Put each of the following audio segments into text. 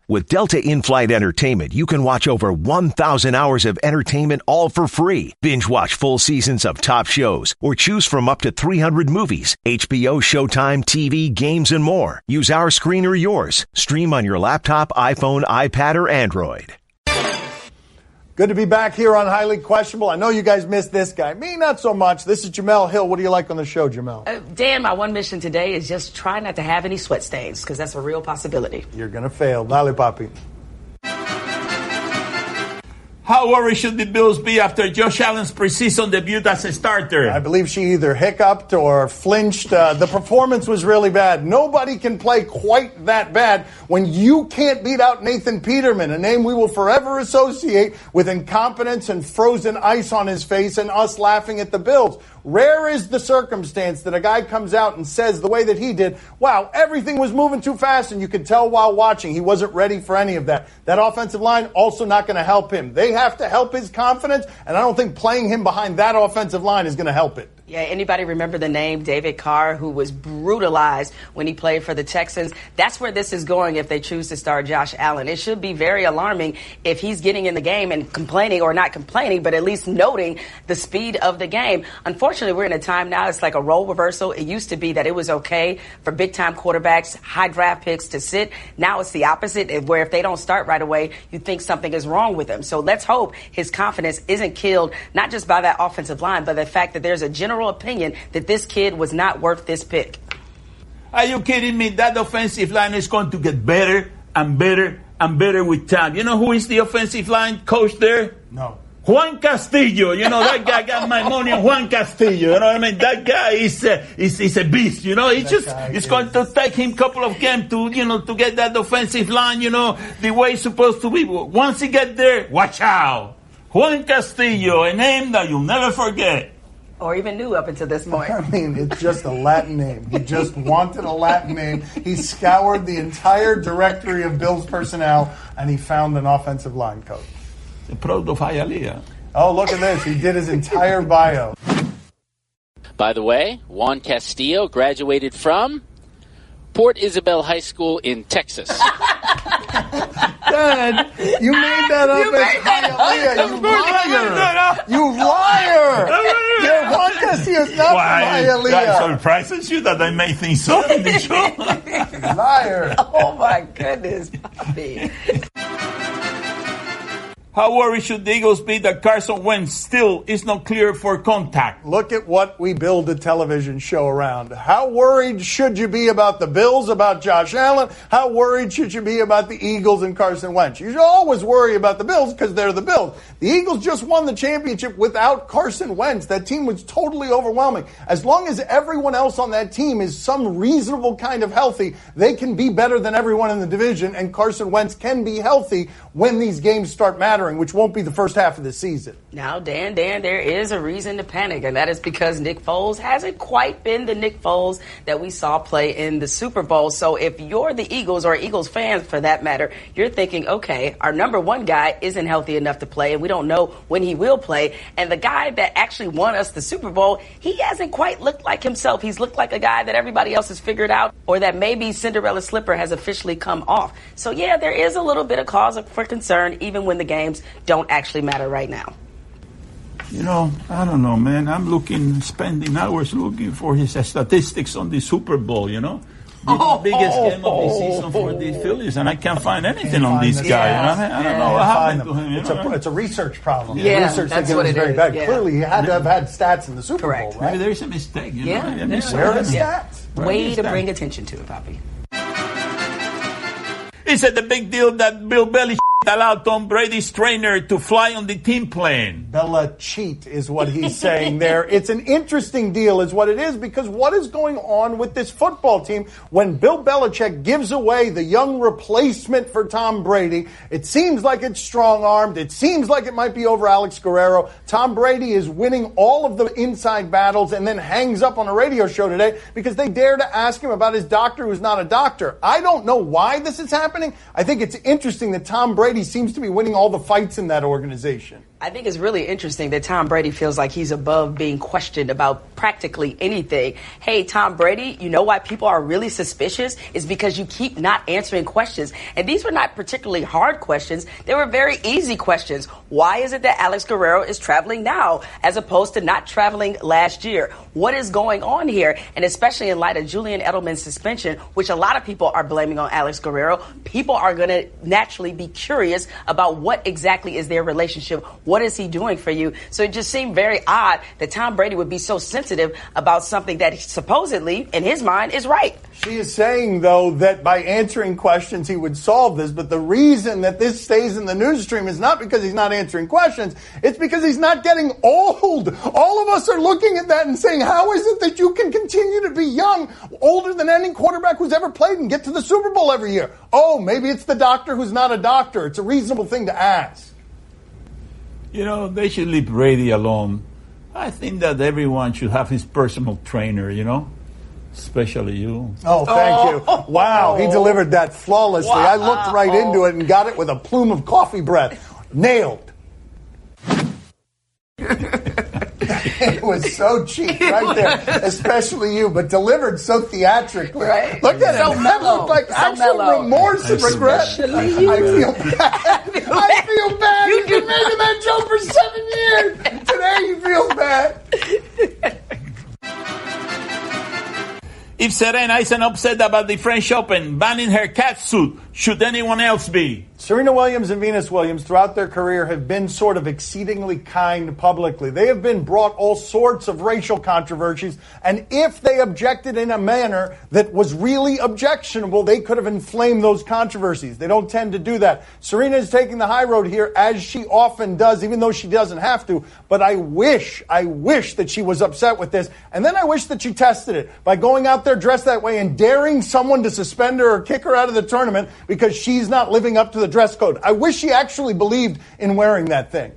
With Delta in-flight entertainment, you can watch over 1,000 hours of entertainment all for free. Binge watch full seasons of top shows or choose from up to 300 movies, HBO, Showtime, TV, games, and more. Use our screen or yours. Stream on your laptop, iPhone, iPad, or Android. Good to be back here on Highly Questionable. I know you guys missed this guy. Me, not so much. This is Jemele Hill. What do you like on the show, Jemele? Dan, my one mission today is just try not to have any sweat stains, because that's a real possibility. You're going to fail. Dale, Papi. How worried should the Bills be after Josh Allen's preseason debut as a starter? I believe she either hiccuped or flinched. The performance was really bad. Nobody can play quite that bad when you can't beat out Nathan Peterman, a name we will forever associate with incompetence and frozen ice on his face and us laughing at the Bills. Rare is the circumstance that a guy comes out and says the way that he did, wow, everything was moving too fast, and you could tell while watching he wasn't ready for any of that. That offensive line also not going to help him. They have to help his confidence, and I don't think playing him behind that offensive line is going to help it. Yeah, anybody remember the name David Carr, who was brutalized when he played for the Texans? That's where this is going if they choose to start Josh Allen. It should be very alarming if he's getting in the game and complaining, or not complaining, but at least noting the speed of the game. Unfortunately, we're in a time now, it's like a role reversal. It used to be that it was okay for big-time quarterbacks, high draft picks to sit. Now it's the opposite, where if they don't start right away, you think something is wrong with them. So let's hope his confidence isn't killed, not just by that offensive line, but the fact that there's a general opinion that this kid was not worth this pick. Are you kidding me? That offensive line is going to get better and better and better with time. You know who is the offensive line coach there? No. Juan Castillo. You know, that guy got my money on Juan Castillo. You know what I mean? That guy is a beast. You know, it's going to take him a couple of games to get that offensive line, the way it's supposed to be. Once he get there, watch out. Juan Castillo, a name that you'll never forget. Or even knew up until this point. I mean, it's just a Latin name. He just wanted a Latin name. He scoured the entire directory of Bills personnel, and he found an offensive line coach. The product of Hialeah. Oh, look at this. He did his entire bio. By the way, Juan Castillo graduated from Port Isabel High School in Texas. Dad, you made that up as Hialeah. You liar. Yeah, Juan Castillo's not from Hialeah. That surprises you that I made things up in the show? Liar. Oh, my goodness, Papi. How worried should the Eagles be that Carson Wentz still is not clear for contact? Look at what we build a television show around. How worried should you be about the Bills, about Josh Allen? How worried should you be about the Eagles and Carson Wentz? You should always worry about the Bills because they're the Bills. The Eagles just won the championship without Carson Wentz. That team was totally overwhelming. As long as everyone else on that team is some reasonable kind of healthy, they can be better than everyone in the division, and Carson Wentz can be healthy when these games start mattering, which won't be the first half of the season. Now, Dan, there is a reason to panic, and that is because Nick Foles hasn't quite been the Nick Foles that we saw play in the Super Bowl. So if you're the Eagles, or Eagles fans for that matter, you're thinking, okay, our number one guy isn't healthy enough to play, and we don't know when he will play. And the guy that actually won us the Super Bowl, he hasn't quite looked like himself. He's looked like a guy that everybody else has figured out, or that maybe Cinderella slipper has officially come off. So, yeah, there is a little bit of cause for concern, even when the games don't actually matter right now. I don't know, man. I'm spending hours looking for his statistics on the Super Bowl, The biggest game of the season for the Phillies, and I can't find anything on this guy. I don't know what happened to him. It's a research problem. Yeah, research that's what it very is. bad. Yeah. Clearly, he had to have had stats in the Super Bowl, right? Maybe there's a mistake. Where are the stats? Way to bring attention to it, Papi. Is it a big deal that Bill Belichick allowed Tom Brady's trainer to fly on the team plane? Bella cheat is what he's saying there. It's an interesting deal is what it is, because what is going on with this football team when Bill Belichick gives away the young replacement for Tom Brady? It seems like it's strong-armed. It seems like it might be over Alex Guerrero. Tom Brady is winning all of the inside battles and then hangs up on a radio show today because they dare to ask him about his doctor who's not a doctor. I don't know why this is happening. I think it's interesting that Tom Brady seems to be winning all the fights in that organization. I think it's really interesting that Tom Brady feels like he's above being questioned about practically anything. Hey, Tom Brady, you know why people are really suspicious? Is because you keep not answering questions. And these were not particularly hard questions. They were very easy questions. Why is it that Alex Guerrero is traveling now as opposed to not traveling last year? What is going on here? And especially in light of Julian Edelman's suspension, which a lot of people are blaming on Alex Guerrero, people are going to naturally be curious about what exactly is their relationship. What is he doing for you? So it just seemed very odd that Tom Brady would be so sensitive about something that supposedly, in his mind, is right. She is saying, though, that by answering questions, he would solve this. But the reason that this stays in the news stream is not because he's not answering questions. It's because he's not getting old. All of us are looking at that and saying, how is it that you can continue to be young, older than any quarterback who's ever played, and get to the Super Bowl every year? Oh, maybe it's the doctor who's not a doctor. It's a reasonable thing to ask. You know, they should leave Brady alone. I think that everyone should have his personal trainer, you know, especially you. Oh, thank you. Wow, he delivered that flawlessly. Wow. I looked right into it and got it with a plume of coffee breath. Nailed. It was so cheap right there, especially you, but delivered so theatrically. Right. Look at So it. That mellow. looked like So actual mellow. remorse and regret. I feel bad. I feel bad. You've been making that joke for 7 years. Today you feel bad. If Serena isn't upset about the French Open banning her catsuit, should anyone else be? Serena Williams and Venus Williams throughout their career have been sort of exceedingly kind publicly. They have been brought all sorts of racial controversies, and if they objected in a manner that was really objectionable, they could have inflamed those controversies. They don't tend to do that. Serena is taking the high road here, as she often does, even though she doesn't have to. But I wish that she was upset with this, and then I wish that she tested it by going out there dressed that way and daring someone to suspend her or kick her out of the tournament because she's not living up to the dress code. I wish she actually believed in wearing that thing.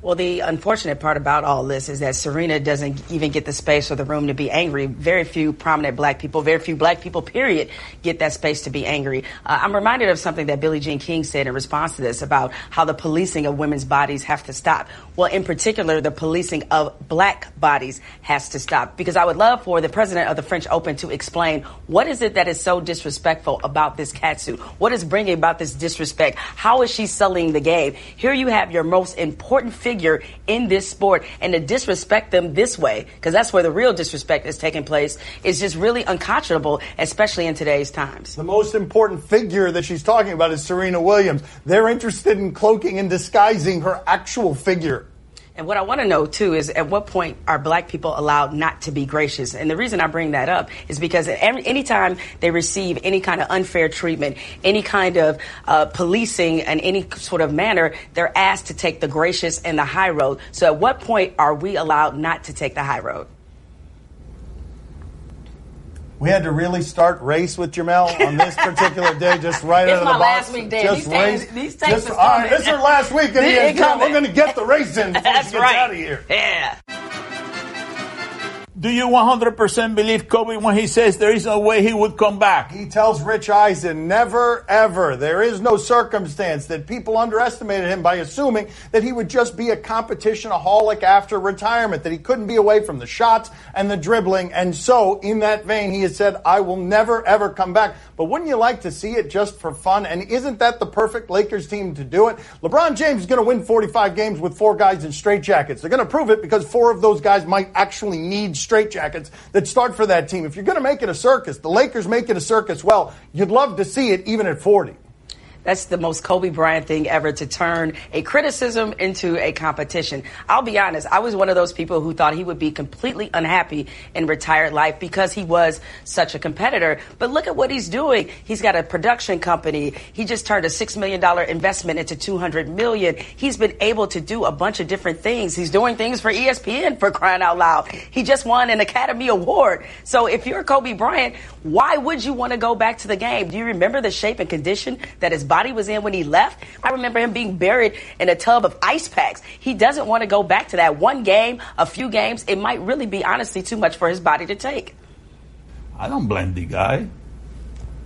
Well, the unfortunate part about all this is that Serena doesn't even get the space or the room to be angry. Very few prominent black people, very few black people, period, get that space to be angry. I'm reminded of something that Billie Jean King said in response to this about how the policing of women's bodies have to stop. Well, in particular, the policing of black bodies has to stop. Because I would love for the president of the French Open to explain what is it that is so disrespectful about this catsuit? What is bringing about this disrespect? How is she selling the game? Here you have your most important figure in this sport, and to disrespect them this way, because that's where the real disrespect is taking place, is just really unconscionable, especially in today's times. The most important figure that she's talking about is Serena Williams. They're interested in cloaking and disguising her actual figure. And what I want to know, too, is at what point are black people allowed not to be gracious? And the reason I bring that up is because anytime they receive any kind of unfair treatment, any kind of policing in any sort of manner, they're asked to take the gracious and the high road. So at what point are we allowed not to take the high road? We had to really start race with Jemele on this particular day, just right out of the box. It's my last week, Dan. Just race. These tapes All right, this is her last week, and we're going to get the race in before That's she gets right. out of here. Yeah. Do you 100% believe Kobe when he says there is no way he would come back? He tells Rich Eisen, never, ever. There is no circumstance that people underestimated him by assuming that he would just be a competitionaholic after retirement, that he couldn't be away from the shots and the dribbling. And so, in that vein, he has said, I will never, ever come back. But wouldn't you like to see it just for fun? And isn't that the perfect Lakers team to do it? LeBron James is going to win 45 games with 4 guys in straitjackets. They're going to prove it because 4 of those guys might actually need straitjackets that start for that team. If you're going to make it a circus, the Lakers make it a circus, well, you'd love to see it even at 40. That's the most Kobe Bryant thing ever, to turn a criticism into a competition. I'll be honest, I was one of those people who thought he would be completely unhappy in retired life because he was such a competitor. But look at what he's doing. He's got a production company. He just turned a $6 million investment into $200 million. He's been able to do a bunch of different things. He's doing things for ESPN, for crying out loud. He just won an Academy Award. So if you're Kobe Bryant, why would you want to go back to the game? Do you remember the shape and condition that his body was in when he left? I remember him being buried in a tub of ice packs. He doesn't want to go back to that. One game, a few games, it might really be honestly too much for his body to take. I don't blame the guy.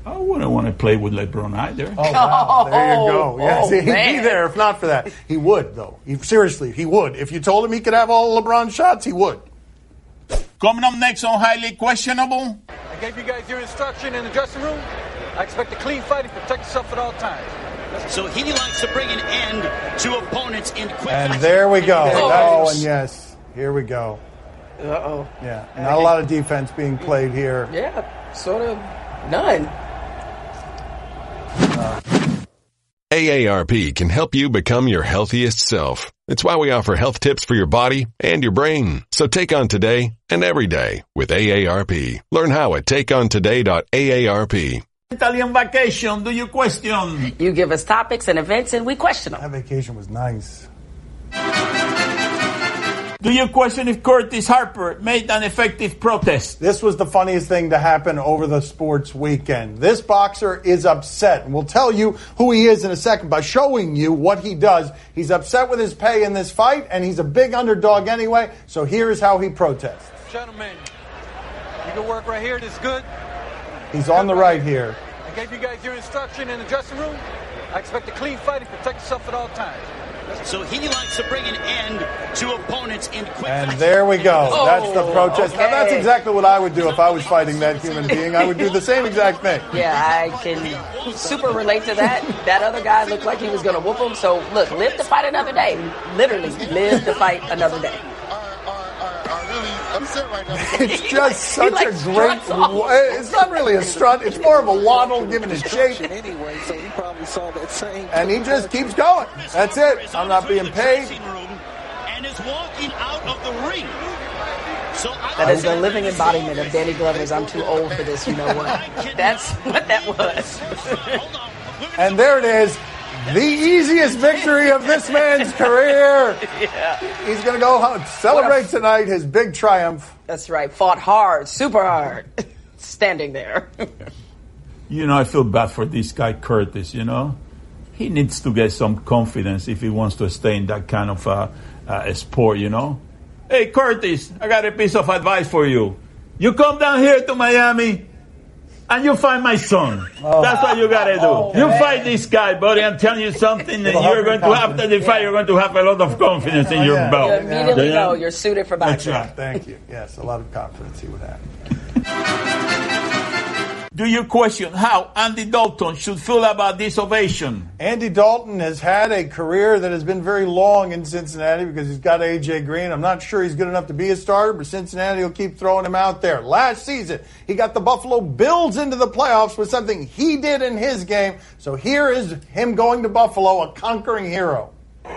I wouldn't want to play with LeBron either. Oh, wow. There you go. Yes, he'd man. be there if not for that. He would, though. Seriously, he would. If you told him he could have all LeBron shots, he would. Coming up next on Highly Questionable. I gave you guys your instruction in the dressing room. I expect a clean fight and protect yourself at all times. So he likes to bring an end to opponents in quick And fashion. there we go. Oh. And yes, here we go. Uh-oh. Yeah, not a lot of defense being played here. Yeah, sort of none. AARP can help you become your healthiest self. It's why we offer health tips for your body and your brain. So take on today and every day with AARP. Learn how at takeontoday.aarp. Italian vacation, do you question? You give us topics and events, and we question them. That vacation was nice. Do you question if Curtis Harper made an effective protest? This was the funniest thing to happen over the sports weekend. This boxer is upset, and we'll tell you who he is in a second by showing you what he does. He's upset with his pay in this fight, and he's a big underdog anyway, so here's how he protests. Gentlemen, you can work right here. This is good. He's on the right here. I gave you guys your instruction in the dressing room. I expect a clean fight and protect yourself at all times. So he likes to bring an end to opponents in quick And fashion. there we go. That's the protest. Now, that's okay. exactly what I would do if I was fighting that human being. I would do the same exact thing. Yeah, I can super relate to that. That other guy looked like he was going to whoop him. So, look, live to fight another day. Literally, live to fight another day. It's just such a great. It's not really a strut. It's more of a waddle given a shake. Anyway, so he probably saw that same. And he just keeps going. That's it. I'm not being paid. And is walking out of the ring. So That is the living embodiment of Danny Glover's "I'm too old for this, you know what." That's what that was. And there it is. The easiest victory of this man's career. Yeah. He's going to go home, celebrate tonight his big triumph. That's right. Fought hard, super hard, standing there. You know, I feel bad for this guy, Curtis, you know. He needs to get some confidence if he wants to stay in that kind of a sport, you know. Hey, Curtis, I got a piece of advice for you. You come down here to Miami and you find my son. That's what you got to do. You fight this guy, buddy. I'm telling you something. And you're going to, after the fight, you're going to have a lot of confidence in your belt. You immediately know you're suited for boxing. That's right. Thank you. Yes, a lot of confidence he would have. Do you question how Andy Dalton should feel about this ovation? Andy Dalton has had a career that has been very long in Cincinnati because he's got A.J. Green. I'm not sure he's good enough to be a starter, but Cincinnati will keep throwing him out there. Last season, he got the Buffalo Bills into the playoffs with something he did in his game. So here is him going to Buffalo, a conquering hero. A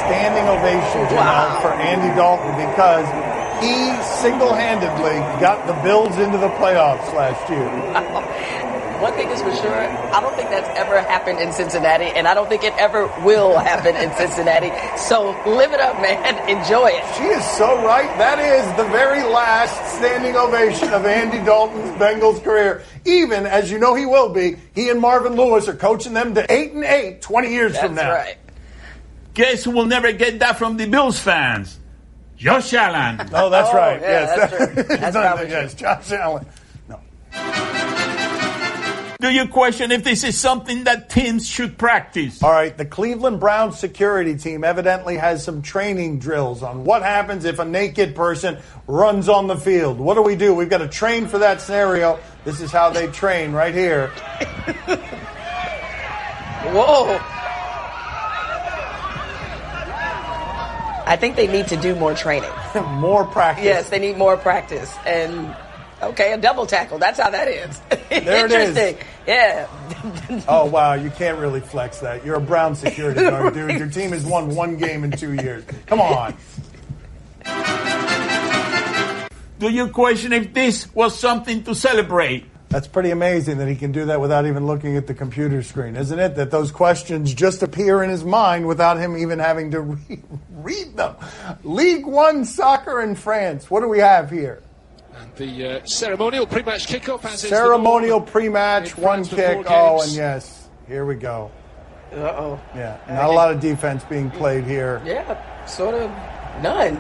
standing ovation, Jemele, for Andy Dalton because he single-handedly got the Bills into the playoffs last year. One thing is for sure, I don't think that's ever happened in Cincinnati, and I don't think it ever will happen in Cincinnati. So live it up, man. Enjoy it. She is so right. That is the very last standing ovation of Andy Dalton's Bengals career. Even, as you know he will be, he and Marvin Lewis are coaching them to 8-8 20 years from now. That's right. Guess who will never get that from the Bills fans? Josh Allen. Oh, that's right. Yeah, Yes, that's true. That's probably true. yes, Josh Allen. No. Do you question if this is something that teams should practice? All right, the Cleveland Browns security team evidently has some training drills on what happens if a naked person runs on the field. What do? We've got to train for that scenario. This is how they train right here. Whoa. I think they need to do more training. More practice. Yes, they need more practice. And, okay, a double tackle. That's how that is. There it is. Interesting. Yeah. Oh, wow, you can't really flex that. You're a Brown security guard, dude. Your team has won one game in 2 years. Come on. Do you question if this was something to celebrate? That's pretty amazing that he can do that without even looking at the computer screen, isn't it? That those questions just appear in his mind without him even having to read them. League One soccer in France. What do we have here? The ceremonial pre-match kickoff. Ceremonial pre-match, one kick. Oh, and yes, here we go. Uh-oh. Yeah, not a lot of defense being played here. Yeah, sort of none.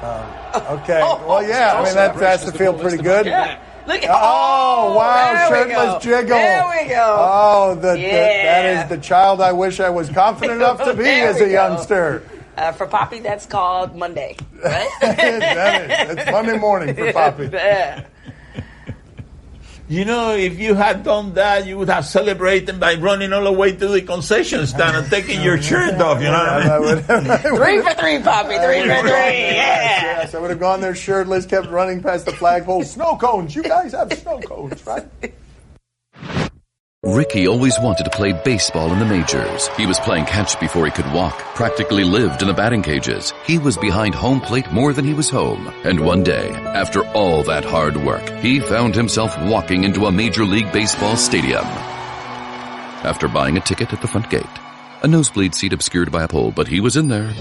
Okay. Well, yeah. I mean, that has to feel pretty good. Yeah. Look. Oh, wow. Shirtless jiggle. There we go. Oh, that is the child I wish I was confident enough to be as a youngster. For Papi, that's called Monday, right? that is. It's Monday morning for Papi. Yeah. You know, if you had done that, you would have celebrated by running all the way to the concession stand and taking your shirt off, you know what I mean? 3 for 3, Papi, 3 for 3, Yes, I would have gone there shirtless, kept running past the flagpole. Snow cones, you guys have snow cones, right? Ricky always wanted to play baseball in the majors. He was playing catch before he could walk, practically lived in the batting cages. He was behind home plate more than he was home. And one day, after all that hard work, he found himself walking into a Major League Baseball stadium. After buying a ticket at the front gate, a nosebleed seat obscured by a pole, but he was in there.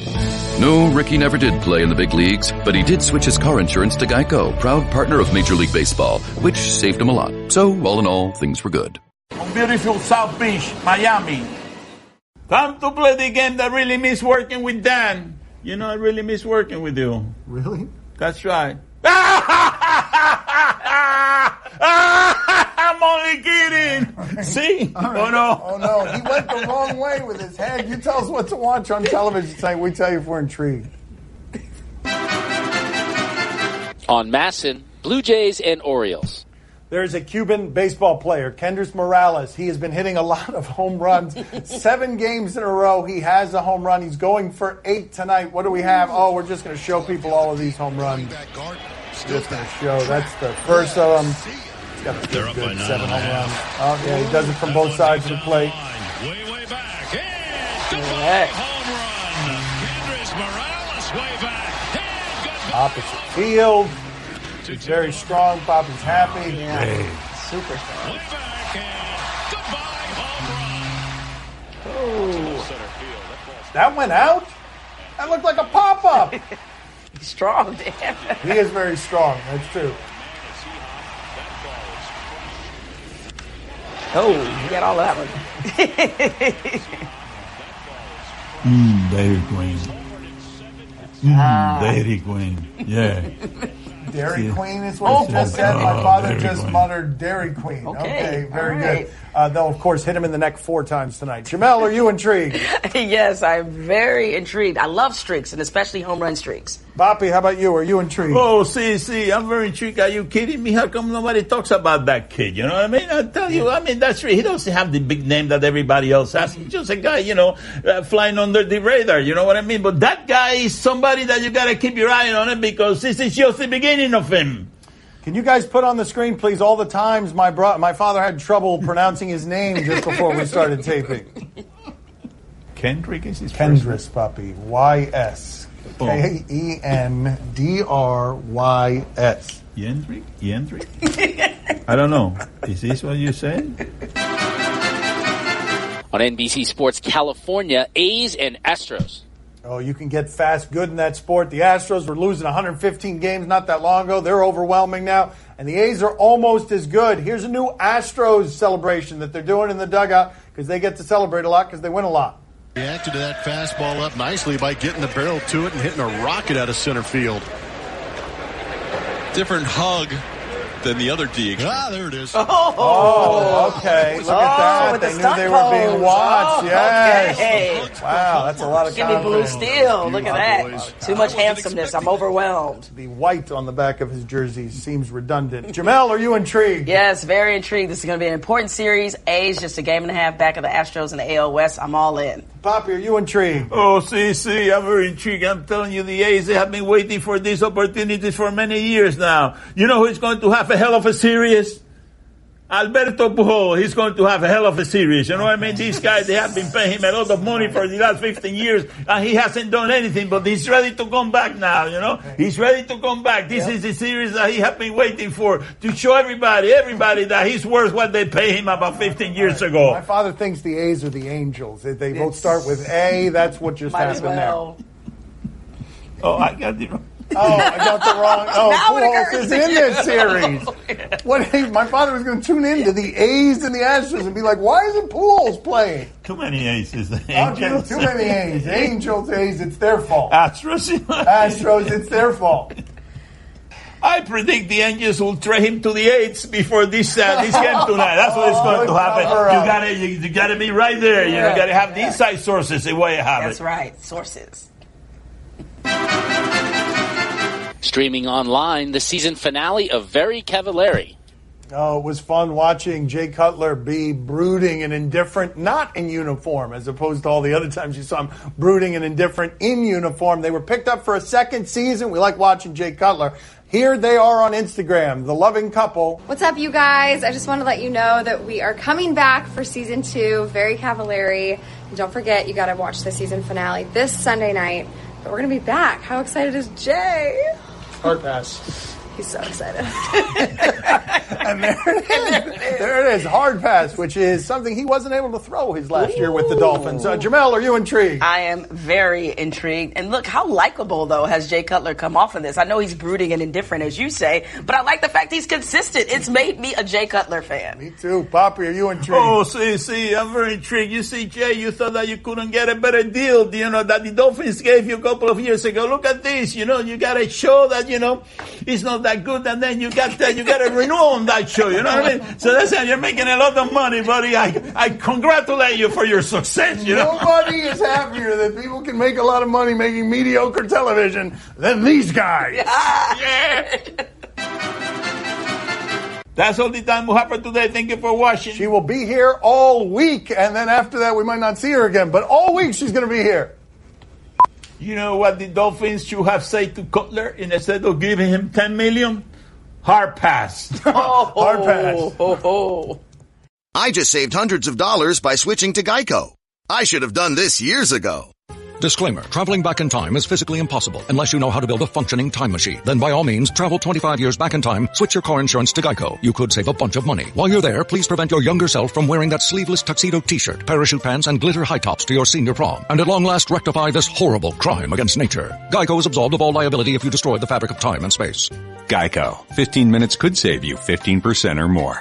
No, Ricky never did play in the big leagues, but he did switch his car insurance to Geico, proud partner of Major League Baseball, which saved him a lot. So, all in all, things were good. On beautiful South Beach, Miami. Time to play the game that I really miss working with Dan. You know, I really miss working with you. Really? That's right. I'm only kidding. See? Right. Oh, no. Oh, no. He went the wrong way with his head. You tell us what to watch on television tonight. We tell you if we're intrigued. On Masson, Blue Jays and Orioles. There's a Cuban baseball player, Kendrys Morales. He has been hitting a lot of home runs. 7 games in a row, he has a home run. He's going for 8 tonight. What do we have? Oh, we're just going to show people all of these home runs. Just going to show. That's the first of them. He's got a good 7 home runs. Oh, yeah, he does it from both sides of the plate. Way back. And goodbye home run. Kendrys Morales way back. Opposite field. He's very strong. Papi's happy. Yeah. Hey. Super strong. Way back and goodbye home run. Oh. That went out? That looked like a pop-up. He's strong, damn. He is very strong. That's true. Oh, you got all of that one. Dairy Queen. Dairy Queen. Yeah. Dairy Queen is what he just said. My father just muttered Dairy Queen. Okay, very good. They'll, of course, hit him in the neck 4 times tonight. Jemele, are you intrigued? Yes, I'm very intrigued. I love streaks, and especially home run streaks. Papi, how about you? Are you intrigued? Oh, see, I'm very intrigued. Are you kidding me? How come nobody talks about that kid? You know what I mean? I tell you, that's true. He doesn't have the big name that everybody else has. He's just a guy, flying under the radar. You know what I mean? But that guy is somebody that you got to keep your eye on it because this is just the beginning of him. Can you guys put on the screen, please, all the times my father had trouble pronouncing his name just before we started taping? Kendrick is his Kendrys, Papi. Y-S. Kendrys. Yendrick? I don't know. Is this what you said? On NBC Sports California, A's and Astros. Oh, you can get fast good in that sport. The Astros were losing 115 games not that long ago. They're overwhelming now. And the A's are almost as good. Here's a new Astros celebration that they're doing in the dugout because they get to celebrate a lot because they win a lot. Reacted to that fastball up nicely by getting the barrel to it and hitting a rocket out of center field. Different hug than the other DH. There it is. Oh, okay. Look at that. They knew they were being watched. Yes. Okay. Wow, that's a lot of Give me blue confidence. steel. Look at that. Too much handsomeness. I'm overwhelmed. The white on the back of his jersey seems redundant. Jemele, are you intrigued? Yes, very intrigued. This is going to be an important series. A's just a game and a half back of the Astros in the AL West. I'm all in. Papi, are you intrigued? Oh, see, I'm very intrigued. I'm telling you, the A's, they have been waiting for these opportunities for many years now. You know who's going to have a hell of a series? Alberto Pujols. He's going to have a hell of a series. You know what I mean? These guys, they have been paying him a lot of money for the last 15 years, and he hasn't done anything, but he's ready to come back now, He's ready to come back. This is the series that he has been waiting for, to show everybody that he's worth what they pay him about 15 years ago. My father thinks the A's are the Angels. They both start with A. That's what just happened there. Oh, I got it wrong. Oh, I got the wrong. Oh, Pujols is in this series. What? My father was going to tune in to the A's and the Astros and be like, "Why isn't Pujols playing?" Too many Aces. Too many A's. Angels, A's. It's their fault. Astros, it's their fault. I predict the Angels will trade him to the Eights before this game tonight. That's what is going to happen. You gotta be right there. You gotta have the inside sources the way you have That's right, sources. Streaming online, the season finale of Very Cavallari. Oh, it was fun watching Jay Cutler be brooding and indifferent, not in uniform, as opposed to all the other times you saw him brooding and indifferent in uniform. They were picked up for a second season. We like watching Jay Cutler. Here they are on Instagram, the loving couple. What's up, you guys? I just want to let you know that we are coming back for season 2, Very Cavallari. And don't forget, you got to watch the season finale this Sunday night. But we're going to be back. How excited is Jay? Hard pass. He's so excited. And there it is. Hard pass, which is something he wasn't able to throw his last year with the Dolphins. Jemele, are you intrigued? I am very intrigued. And look, how likable, though, has Jay Cutler come off of this? I know he's brooding and indifferent, as you say, but I like the fact he's consistent. It's made me a Jay Cutler fan. Me too. Papi, are you intrigued? Oh, see, I'm very intrigued. You see, Jay, you thought that you couldn't get a better deal, that the Dolphins gave you a couple of years ago. Look at this, you got to show that, it's not that good, and then you got to renew on that show, you know what I mean? So that's how you're making a lot of money, buddy. I congratulate you for your success, Nobody is happier that people can make a lot of money making mediocre television than these guys. Yeah. That's all the time we have for today. Thank you for watching. She will be here all week, and then after that we might not see her again, but all week she's going to be here. You know what the Dolphins should have said to Cutler instead of giving him $10 million? Hard pass. Hard pass. I just saved hundreds of dollars by switching to Geico. I should have done this years ago. Disclaimer, traveling back in time is physically impossible unless you know how to build a functioning time machine. Then by all means, travel 25 years back in time, switch your car insurance to Geico. You could save a bunch of money. While you're there, please prevent your younger self from wearing that sleeveless tuxedo t-shirt, parachute pants, and glitter high tops to your senior prom. And at long last, rectify this horrible crime against nature. Geico is absolved of all liability if you destroy the fabric of time and space. Geico. 15 minutes could save you 15% or more.